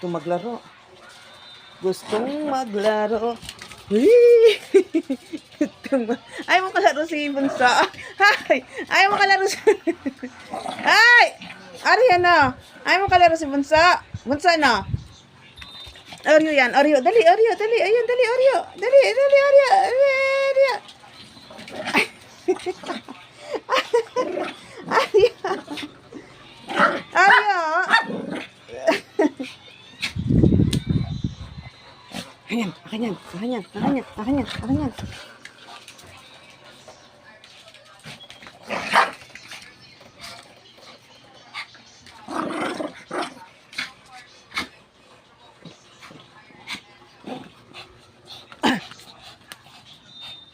Gusto maglaro. Gustong maglaro. Uy! Ayaw mo kalaro si Bunso. Ay! Ayaw mo kalaro si... Ay! Arya na. Ayaw mo kalaro si Bunso. Bunso na. Oreo yan. Oreo. Dali, Oreo. Dali. Ayan, dali, Oreo. Dali, dali, Oreo. Oreo. Arya. Arya. Ayan, akin yan, akin yan, akin yan, akin yan, akin yan.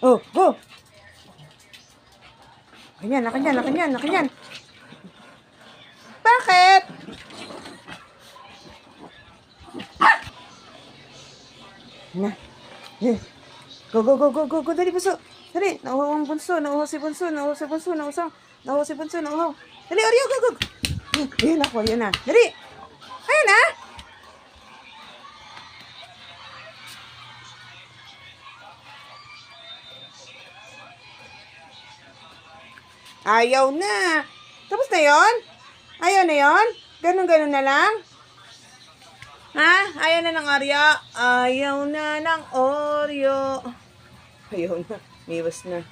Oh, go! Akin yan, akin yan, akin yan, akin yan. Bakit? Na. Go, go, go, go, go, go. Dali, Bunso. Dali. Nauhaw ang Bunso. Nauhaw si Bunso. Nauhaw si Bunso. Nauhaw si Bunso. Nauhaw. Dali, Oreo. Go, go. Ayan ako. Ayan na. Dali. Ayan na. Ayaw na. Tapos na yon? Ayaw na yon? Ganun-ganun na lang? Ha? Ayaw na ng Oreo? Ayaw na ng Oreo. Ayaw na. Miwas na.